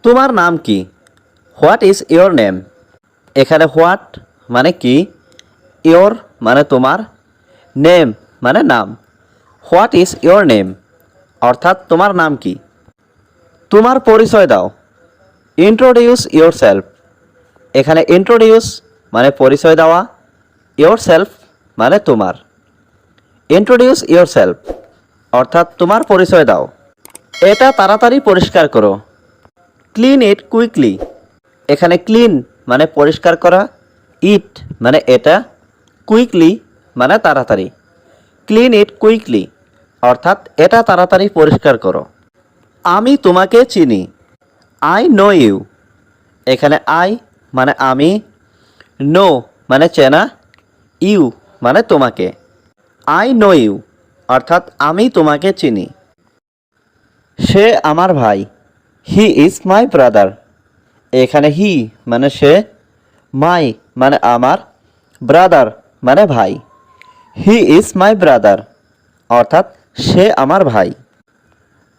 তোমার নাম কি? What is your name? এখানে হোয়াট মানে কি, ইয়োর মানে তোমার, নেম মানে নাম। হোয়াট ইজ ইয়োর নেম অর্থাৎ তোমার নাম কি। তোমার পরিচয় দাও। Introduce your self. এখানে ইন্ট্রোডিউস মানে পরিচয় দেওয়া, ইয়োর সেলফ মানে তোমার। ইন্ট্রোডিউস ইয়োর সেলফ অর্থাৎ তোমার পরিচয় দাও। এটা তাড়াতাড়ি পরিষ্কার করো। Clean it quickly. এখানে ক্লিন মানে পরিষ্কার করা, ইট মানে এটা, কুইকলি মানে তাড়াতাড়ি। ক্লিন ইট কুইকলি অর্থাৎ এটা তাড়াতাড়ি পরিষ্কার করো। আমি তোমাকে চিনি। I know you. এখানে আই মানে আমি, নো মানে চেনা, ইউ মানে তোমাকে। আই নো ইউ অর্থাৎ আমি তোমাকে চিনি। সে আমার ভাই। He is my brother. এখানে হি মানে সে, মাই মানে আমার, ব্রাদার মানে ভাই। হি ইজ মাই ব্রাদার অর্থাৎ সে আমার ভাই।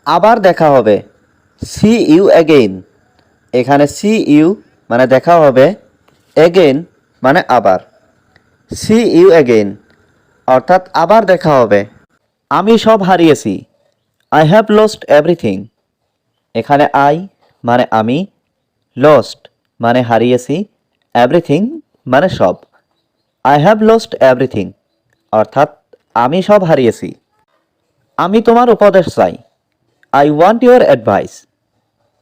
আবার দেখা হবে। See you again. এখানে সি ইউ মানে দেখা হবে, অ্যাগেইন মানে আবার। সি ইউ অ্যাগেইন অর্থাৎ আবার দেখা হবে। আমি সব হারিয়েছি। I have lost everything. এখানে আই মানে আমি, লস্ট মানে হারিয়েছি, এভরিথিং মানে সব। আই হ্যাভ লস্ট এভরিথিং অর্থাৎ আমি সব হারিয়েছি। আমি তোমার উপদেশ চাই। I want your advice.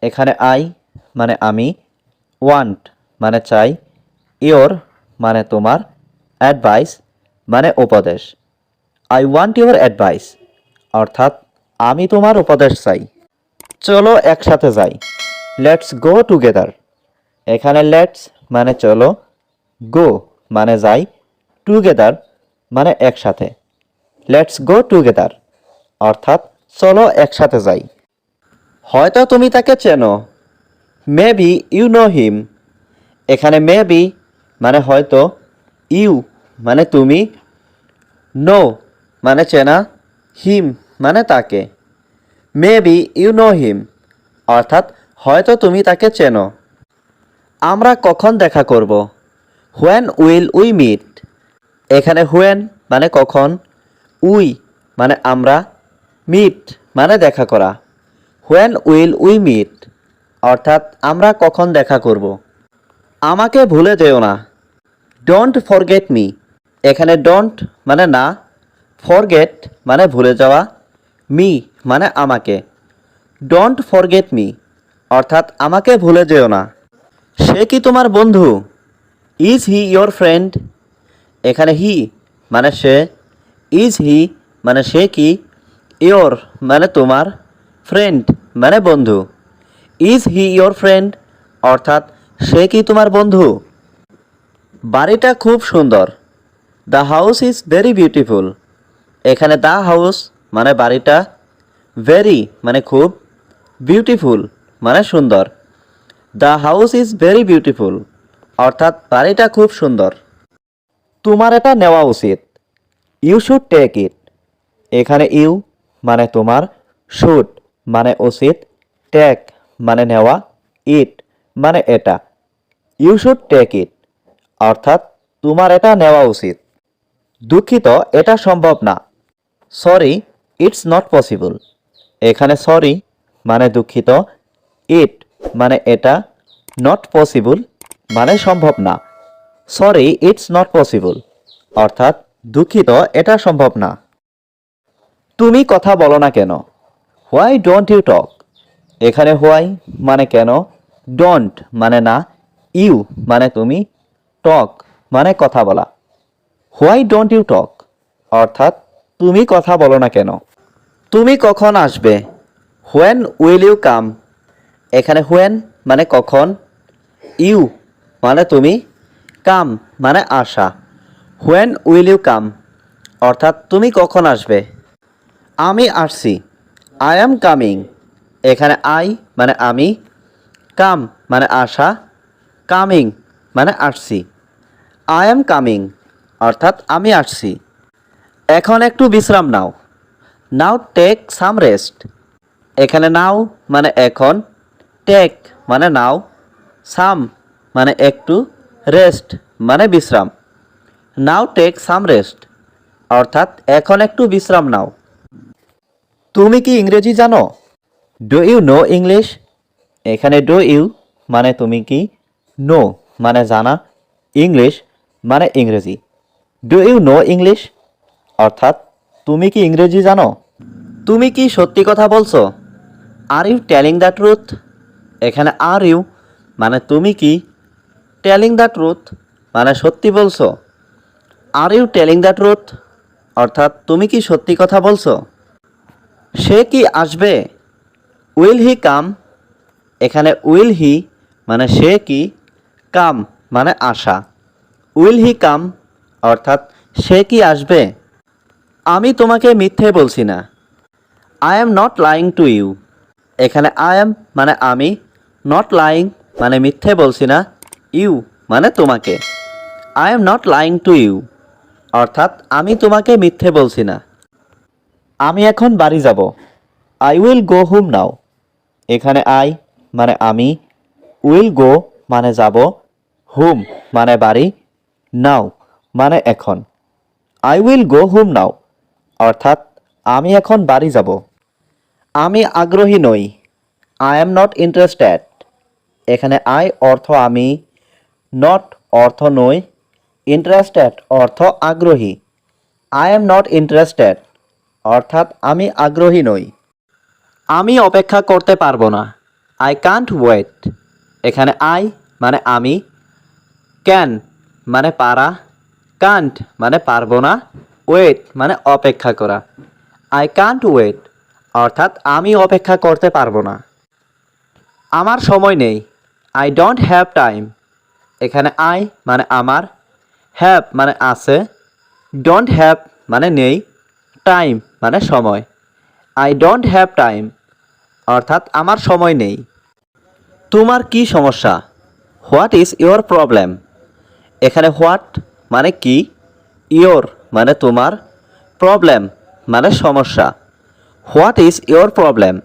এখানে আই মানে আমি, ওয়ান্ট মানে চাই, ইয়োর মানে তোমার, অ্যাডভাইস মানে উপদেশ। আই ওয়ান্ট ইউর অ্যাডভাইস অর্থাৎ আমি তোমার উপদেশ চাই। চলো একসাথে যাই। Let's go together. এখানে লেটস মানে চলো, গো মানে যাই, টুগেদার মানে একসাথে। লেটস গো টুগেদার অর্থাৎ চলো একসাথে যাই। হয়তো তুমি তাকে চেনো। Maybe you know him. এখানে মেবি মানে হয়তো, ইউ মানে তুমি, নো মানে চেনা, হিম মানে তাকে। মেবি ইউ নো হিম অর্থাৎ হয়তো তুমি তাকে চেনো। আমরা কখন দেখা করব? When will we meet. এখানে হোয়েন মানে কখন, উই মানে আমরা, মিট মানে দেখা করা। হোয়েন উইল উই মিট অর্থাৎ আমরা কখন দেখা করব। আমাকে ভুলে যেও না। Don't forget me. এখানে ডোন্ট মানে না, ফরগেট মানে ভুলে যাওয়া, মি মানে আমাকে। ডোন্ট ফরগেট মি অর্থাৎ আমাকে ভুলে যেও না। সে কি তোমার বন্ধু? Is he your friend. এখানে হি মানে সে, ইজ হি মানে সে কি, ইয়োর মানে তোমার, ফ্রেন্ড মানে বন্ধু। ইজ হি ইয়োর ফ্রেন্ড অর্থাৎ সে কি তোমার বন্ধু? বাড়িটা খুব সুন্দর। The house is very beautiful. এখানে দ্য হাউস মানে বাড়িটা, ভেরি মানে খুব, বিউটিফুল মানে সুন্দর। The house is very beautiful অর্থাৎ বাড়িটা খুব সুন্দর। তোমার এটা নেওয়া উচিত। You should take it. এখানে ইউ মানে তোমার, শুড মানে উচিত, টেক মানে নেওয়া, ইট মানে এটা। ইউ শুড টেক ইট অর্থাৎ তোমার এটা নেওয়া উচিত। দুঃখিত, এটা সম্ভব না। Sorry, it's not possible. এখানে সরি মানে দুঃখিত, ইট মানে এটা, নট পসিবল মানে সম্ভব না। সরি ইটস নট পসিবল অর্থাৎ দুঃখিত, এটা সম্ভব না। তুমি কথা বলো না কেন? Why don't you talk. এখানে হোয়াই মানে কেন, ডোন্ট মানে না, ইউ মানে তুমি, টক মানে কথা বলা। হোয়াই ডোন্ট ইউ টক অর্থাৎ তুমি কথা বলো না কেন? তুমি কখন আসবে? When will you come. এখানে হোয়েন মানে কখন, ইউ মানে তুমি, কাম মানে আসা। হোয়েন উইল ইউ কাম অর্থাৎ তুমি কখন আসবে? আমি আসছি। I am coming. এখানে আই মানে আমি, কাম মানে আসা, কামিং মানে আসছি। আই অ্যাম কামিং অর্থাৎ আমি আসছি। এখন একটু বিশ্রাম নাও। নাও টেক সাম রেস্ট। এখানে নাও মানে এখন, টেক মানে নাও, সাম মানে একটু, রেস্ট মানে বিশ্রাম। নাও টেক সাম রেস্ট, অর্থাৎ এখন একটু বিশ্রাম নাও। তুমি কি ইংরেজি জানো? Do you know English? এখানে ডু ইউ মানে তুমি কি, নো মানে জানা, ইংলিশ মানে ইংরেজি। ডু ইউ নো ইংলিশ, অর্থাৎ তুমি কি ইংরেজি জানো? তুমি কি সত্যি কথা বলছো? Are you telling the truth? এখানে আর ইউ মানে তুমি কি, টেলিং দ্য ট্রুথ মানে সত্যি বলছো। Are you telling the truth, অর্থাৎ তুমি কি সত্যি কথা বলছো? সে কি আসবে? Will he come? এখানে উইল হি মানে সে কি, কাম মানে আসা। উইল হি কাম, অর্থাৎ সে কি আসবে? আমি তোমাকে মিথ্যে বলছি না। I am not lying to you. এখানে আই এম মানে আমি, নট লাইং মানে মিথ্যে বলছি না, ইউ মানে তোমাকে। I am not lying to you, অর্থাৎ আমি তোমাকে মিথ্যে বলছি না। আমি এখন বাড়ি যাব। I will go home now. এখানে আই মানে আমি, উইল গো মানে যাব, হোম মানে বাড়ি, নাও মানে এখন। I will go home now, অর্থাৎ আমি এখন বাড়ি যাব। আমি আগ্রহী নই। I am not interested. এখানে আই অর্থ আমি, নট অর্থ নই, ইন্টারেস্টেড অর্থ আগ্রহী। আই এম নট ইন্টারেস্টেড, অর্থাৎ আমি আগ্রহী নই। আমি অপেক্ষা করতে পারবো না। I can't wait. এখানে আই মানে আমি, ক্যান মানে পারা, কান্ট মানে পারবো না, ওয়েট মানে অপেক্ষা করা। আই কান্ট ওয়েট, অর্থাৎ আমি অপেক্ষা করতে পারবো না। আমার সময় নেই। I don't have time. এখানে আই মানে আমার, হ্যাভ মানে আছে, ডোন্ট হ্যাভ মানে নেই, টাইম মানে সময়। আই ডোন্ট হ্যাভ টাইম, অর্থাৎ আমার সময় নেই। তোমার কি সমস্যা? What is your problem? এখানে হোয়াট মানে কি, ইয়োর মানে তোমার, প্রবলেম মানে সমস্যা। হোয়াট ইজ ইয়োর প্রবলেম,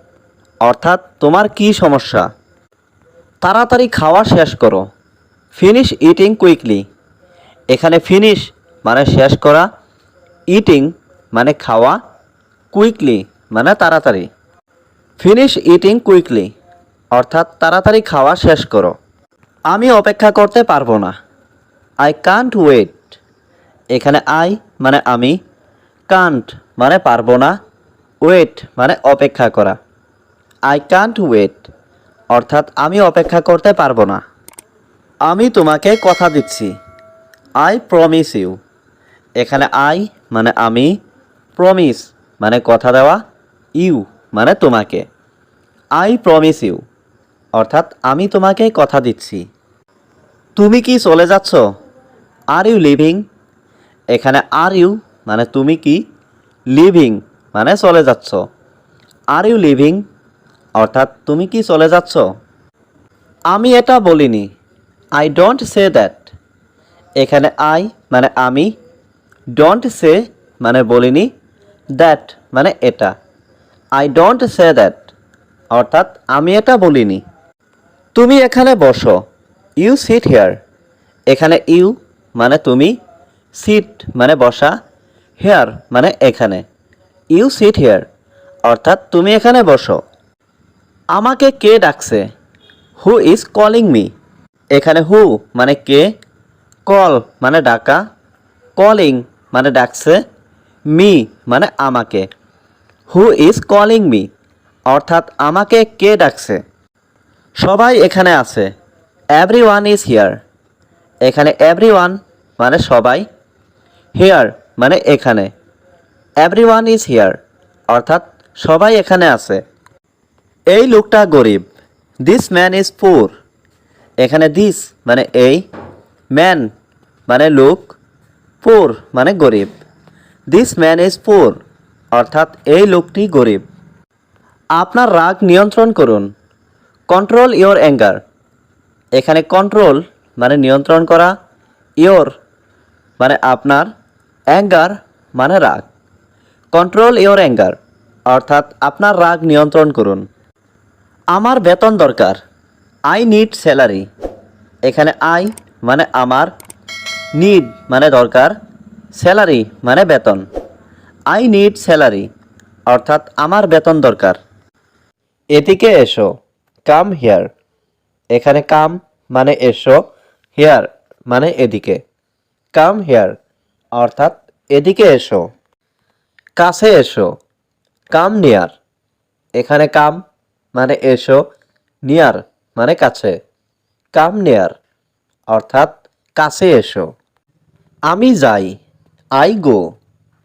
অর্থাৎ তোমার কি সমস্যা? তাড়াতাড়ি খাওয়া শেষ করো। Finish eating quickly. এখানে ফিনিশ মানে শেষ করা, ইটিং মানে খাওয়া, কুইকলি মানে তাড়াতাড়ি। ফিনিশ ইটিং কুইকলি, অর্থাৎ তাড়াতাড়ি খাওয়া শেষ করো। আমি অপেক্ষা করতে পারবো না। I can't wait. এখানে আই মানে আমি, কান্ট মানে পারবো না, ওয়েট মানে অপেক্ষা করা। আই কান্ট ওয়েট, অর্থাৎ আমি অপেক্ষা করতে পারবো না। আমি তোমাকে কথা দিচ্ছি। I promise you. এখানে আই মানে আমি, প্রমিস মানে কথা দেওয়া, ইউ মানে তোমাকে। আই প্রমিস ইউ, অর্থাৎ আমি তোমাকে কথা দিচ্ছি। তুমি কি চলে যাচ্ছ? Are you leaving? এখানে আর ইউ মানে তুমি কি, লিভিং মানে চলে যাচ্ছ। আর ইউ লিভিং, অর্থাৎ তুমি কি চলে যাচ্ছ? আমি এটা বলিনি। I don't say that. এখানে আই মানে আমি, ডোন্ট সে মানে বলিনি, দ্যাট মানে এটা। আই ডোন্ট সে দ্যাট, অর্থাৎ আমি এটা বলিনি। তুমি এখানে বসো। You sit here. এখানে ইউ মানে তুমি, সিট মানে বসা, হেয়ার মানে এখানে। ইউ সিট হেয়ার, অর্থাৎ তুমি এখানে বসো। আমাকে কে ডাকছে? Who is calling me? এখানে হু মানে কে, কল মানে ডাকা, কলিং মানে ডাকছে, মি মানে আমাকে। হু ইজ কলিং মি, অর্থাৎ আমাকে কে ডাকছে? সবাই এখানে আছে। Everyone is here. এখানে এভরিওয়ান মানে সবাই, হিয়ার মানে এখানে। এভরিওয়ান ইজ হিয়ার, অর্থাৎ সবাই এখানে আছে। এই লোকটা গরিব। দিস ম্যান ইজ পুর। এখানে দিস মানে এই, ম্যান মানে লোক, পুর মানে গরিব। দিস ম্যান ইজ পুর, অর্থাৎ এই লোকটি গরিব। আপনার রাগ নিয়ন্ত্রণ করুন। Control your anger. এখানে কন্ট্রোল মানে নিয়ন্ত্রণ করা, ইয়োর মানে আপনার, অ্যাঙ্গার মানে রাগ। কন্ট্রোল ইয়োর অ্যাঙ্গার, অর্থাৎ আপনার রাগ নিয়ন্ত্রণ করুন। আমার বেতন দরকার। I need salary. এখানে আই মানে আমার, নিড মানে দরকার, স্যালারি মানে বেতন। আই নিড স্যালারি অর্থাৎ আমার বেতন দরকার। এদিকে এসো, কাম হিয়ার। এখানে কাম মানে এসো, হিয়ার মানে এদিকে। কাম হিয়ার অর্থাৎ এদিকে এসো। কাছে এসো, কাম নিয়ার। এখানে কাম মানে এসো, নিয়ার মানে কাছে। কাম নিয়ার অর্থাৎ কাছে এসো। আমি যাই, আই গো।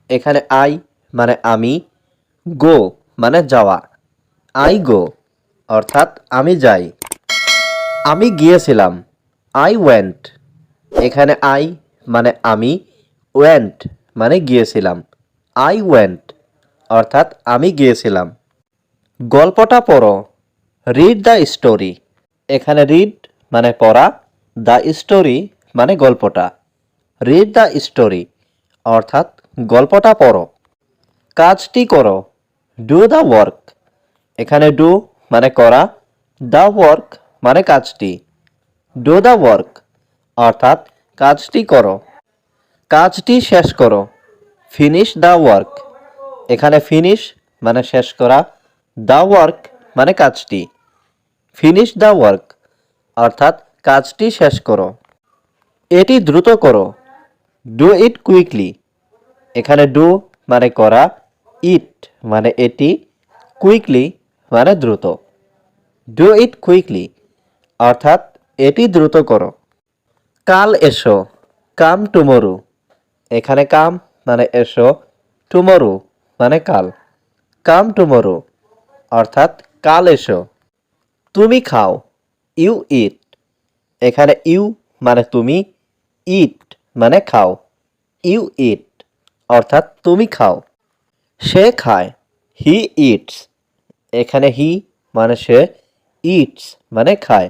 এখানে আই মানে আমি, গো মানে যাওয়া। আই গো অর্থাৎ আমি যাই। আমি গিয়েছিলাম, আই ওয়েন্ট। এখানে আই মানে আমি, ওয়েন্ট মানে গিয়েছিলাম। আই ওয়েন্ট অর্থাৎ আমি গিয়েছিলাম। গল্পটা পড়ো, রিড দ্য স্টোরি। এখানে রিড মানে পড়া, দ্য স্টোরি মানে গল্পটা। রিড দ্য স্টোরি অর্থাৎ গল্পটা পড়ো। কাজটি করো, ডু দ্য ওয়ার্ক। এখানে ডু মানে করা, দ্য ওয়ার্ক মানে কাজটি। ডু দ্য ওয়ার্ক অর্থাৎ কাজটি করো। কাজটি শেষ করো, ফিনিশ দ্য ওয়ার্ক। এখানে ফিনিশ মানে শেষ করা, দ্য ওয়ার্ক মানে কাজটি। ফিনিশ দ্য ওয়ার্ক অর্থাৎ কাজটি শেষ করো। এটি দ্রুত করো, ডু ইট কুইকলি। এখানে ডু মানে করা, ইট মানে এটি, কুইকলি মানে দ্রুত। ডু ইট কুইকলি অর্থাৎ এটি দ্রুত করো। কাল এসো, কাম টুমরো। এখানে কাম মানে এসো, টুমরো মানে কাল। কাম টুমরো অর্থাৎ কাল এসো। তুমি খাও, ইউ ইট। এখানে ইউ মানে তুমি, ইট মানে খাও। ইউ ইট অর্থাৎ তুমি খাও। সে খায়, হি ইটস। এখানে হি মানে সে, ইটস মানে খায়।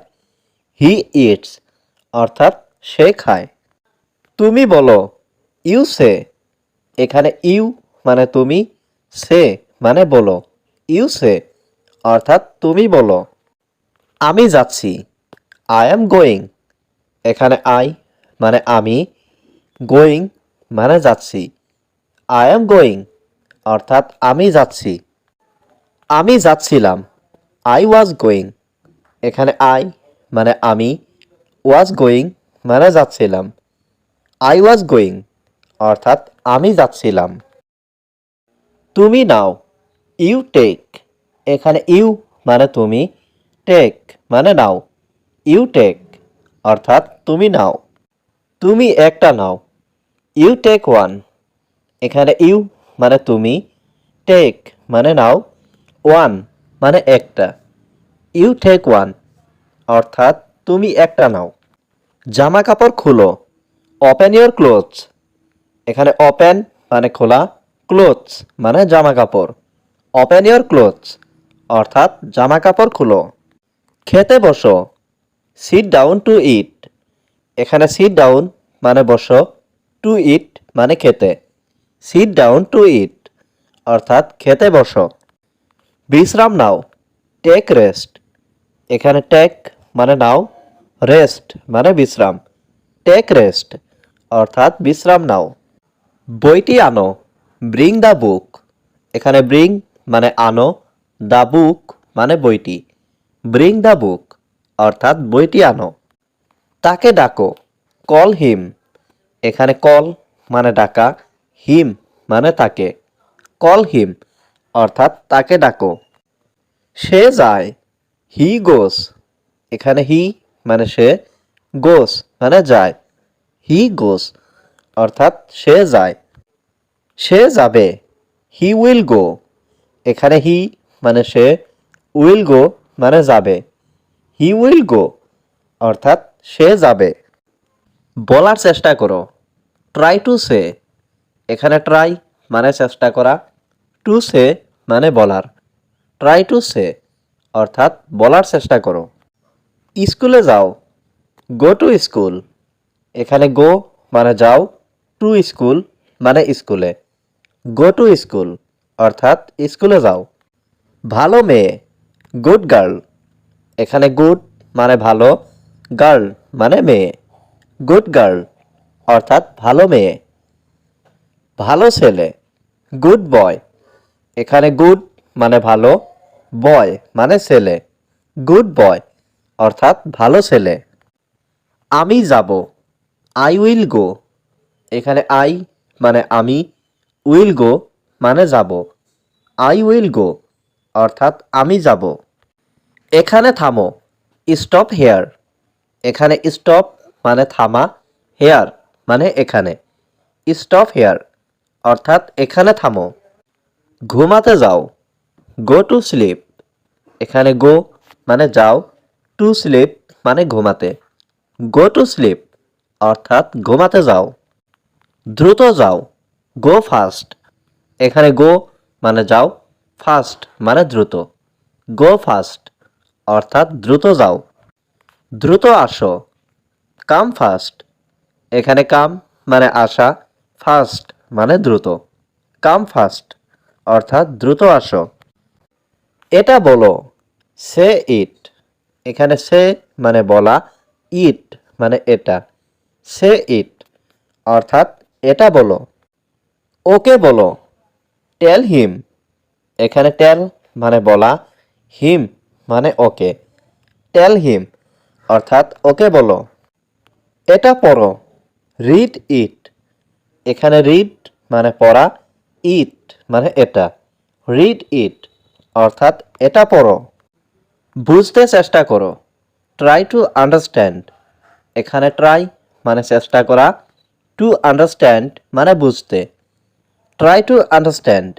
হি ইটস অর্থাৎ সে খায়। তুমি বলো, ইউ সে। এখানে ইউ মানে তুমি, সে মানে বলো। ইউ সে অর্থাৎ তুমি বলো। আমি যাচ্ছি, আই অ্যাম গোয়িং। এখানে আই মানে আমি, গোয়িং মানে যাচ্ছি। আই অ্যাম গোয়িং অর্থাৎ আমি যাচ্ছি। আমি যাচ্ছিলাম, আই ওয়াজ গোয়িং। এখানে আই মানে আমি, ওয়াজ গোয়িং মানে যাচ্ছিলাম। আই ওয়াজ গোয়িং অর্থাৎ আমি যাচ্ছিলাম। তুমি নাও, ইউ টেক। এখানে ইউ মানে তুমি, টেক মানে নাও। ইউ টেক অর্থাৎ তুমি নাও। তুমি একটা নাও, ইউ টেক ওয়ান। এখানে ইউ মানে তুমি, টেক মানে নাও, ওয়ান মানে একটা। ইউ টেক ওয়ান অর্থাৎ তুমি একটা নাও। জামা কাপড় খুলো, ওপেন ইয়োর ক্লোথস। এখানে ওপেন মানে খোলা, ক্লোথস মানে জামা কাপড়। ওপেন ইয়োর ক্লোথস অর্থাৎ জামা কাপড় খুলো। খেতে বসো, সিট ডাউন টু ইট। এখানে সিট ডাউন মানে বসো, টু ইট মানে খেতে। সিট ডাউন টু ইট অর্থাৎ খেতে বসো। বিশ্রাম নাও, টেক রেস্ট। এখানে টেক মানে নাও, রেস্ট মানে বিশ্রাম। টেক রেস্ট অর্থাৎ বিশ্রাম নাও। বইটি আনো, ব্রিং দ্য বুক। এখানে ব্রিং মানে আনো, দ্য বুক মানে বইটি। ব্রিং দ্য বুক অর্থাৎ বইটি আনো। তাকে ডাকো, কল হিম। এখানে কল মানে ডাকা, হিম মানে তাকে। কল হিম অর্থাৎ তাকে ডাকো। সে যায়, হি গোস। এখানে হি মানে সে, গোস মানে যায়। হি গোস অর্থাৎ সে যায়। সে যাবে, হি উইল গো। এখানে হি মানে সে, উইল গো মানে যাবে। হি উইল গো অর্থাৎ সে যাবে। বলার চেষ্টা করো, ট্রাই টু সে। এখানে ট্রাই মানে চেষ্টা করা, টু সে মানে বলার। ট্রাই টু সে অর্থাৎ বলার চেষ্টা করো। স্কুলে যাও, গো টু স্কুল। এখানে গো মানে যাও, টু স্কুল মানে স্কুলে। গো টু স্কুল অর্থাৎ স্কুলে যাও। ভালো মেয়ে, গুড গার্ল। এখানে গুড মানে ভালো, গার্ল মানে মেয়ে। গুড গার্ল অর্থাৎ ভালো মেয়ে, ভালো ছেলে, গুড বয়। এখানে গুড মানে ভালো, বয় মানে ছেলে, গুড বয় অর্থাৎ ভালো ছেলে। আমি যাব, আই উইল গো। এখানে আই মানে আমি, উইল গো মানে যাব, আই উইল গো অর্থাৎ আমি যাব। এখানে থামো, স্টপ হেয়ার। এখানে স্টপ মানে থামা, হেয়ার মানে এখানে, স্টপ হেয়ার অর্থাৎ এখানে থামো। ঘুমাতে যাও, গো টু স্লিপ। এখানে গো মানে যাও, টু স্লিপ মানে ঘুমাতে, গো টু স্লিপ অর্থাৎ ঘুমাতে যাও। দ্রুত যাও, গো ফাস্ট। এখানে গো মানে যাও, ফাস্ট মানে দ্রুত, গো ফাস্ট অর্থাৎ দ্রুত যাও। দ্রুত আসো, কাম ফাস্ট। এখানে কাম মানে আসা, ফাস্ট মানে দ্রুত, কাম ফাস্ট অর্থাৎ দ্রুত আসো। এটা বলো, সে ইট। এখানে সে মানে বলা, ইট মানে এটা, সে ইট অর্থাৎ এটা বলো। ওকে বলো, টেল হিম। এখানে টেল মানে বলা, হিম মানে ওকে, টেল হিম অর্থাৎ ওকে বলো। এটা পড়ো, রিড ইট। এখানে রিড মানে পড়া, ইট মানে এটা, রিড ইট অর্থাৎ এটা পড়ো। বুঝতে চেষ্টা করো, ট্রাই টু আন্ডারস্ট্যান্ড। এখানে ট্রাই মানে চেষ্টা করা, টু আন্ডারস্ট্যান্ড মানে বুঝতে, ট্রাই টু আন্ডারস্ট্যান্ড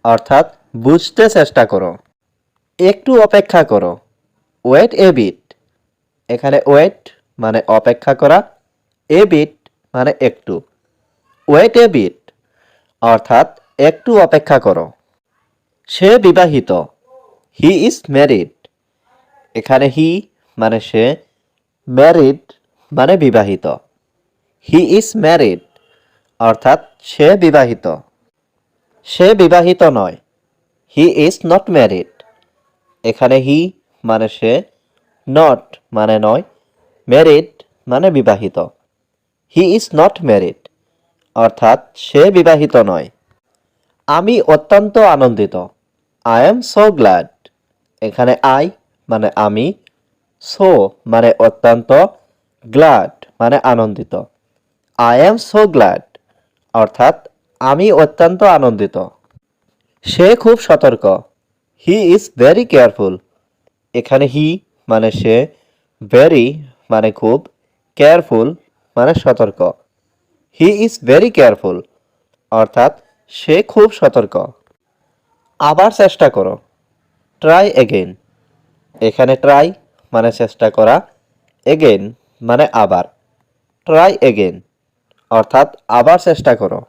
অর্থাৎ বুঝতে চেষ্টা করো। একটু অপেক্ষা করো, ওয়েট এ বিট। এখানে ওয়েট মানে অপেক্ষা করা, এ বিট মানে একটু, ওয়েট এ বিট অর্থাৎ একটু অপেক্ষা করো। সে বিবাহিত, হি ইজ ম্যারিড। এখানে হি মানে সে, ম্যারিড মানে বিবাহিত, হি ইজ ম্যারিড অর্থাৎ সে বিবাহিত। সে বিবাহিত নয়, হি ইজ নট ম্যারিড। এখানে হি মানে সে, নট মানে নয়, ম্যারিড মানে বিবাহিত, হি ইজ নট ম্যারিড অর্থাৎ সে বিবাহিত নয়। আমি অত্যন্ত আনন্দিত, আই এম সো গ্ল্যাড। এখানে আই মানে আমি, সো মানে অত্যন্ত, গ্ল্যাড মানে আনন্দিত, আই এম সো গ্ল্যাড অর্থাৎ আমি অত্যন্ত আনন্দিত। সে খুব সতর্ক, হি ইজ ভেরি কেয়ারফুল। এখানে হি মানে সে, ভেরি মানে খুব, কেয়ারফুল মানে সতর্ক, হি ইজ ভেরি কেয়ারফুল অর্থাৎ সে খুব সতর্ক। আবার চেষ্টা করো, ট্রাই এগেইন। এখানে ট্রাই মানে চেষ্টা করা, এগেইন মানে আবার, ট্রাই এগেইন অর্থাৎ আবার চেষ্টা করো।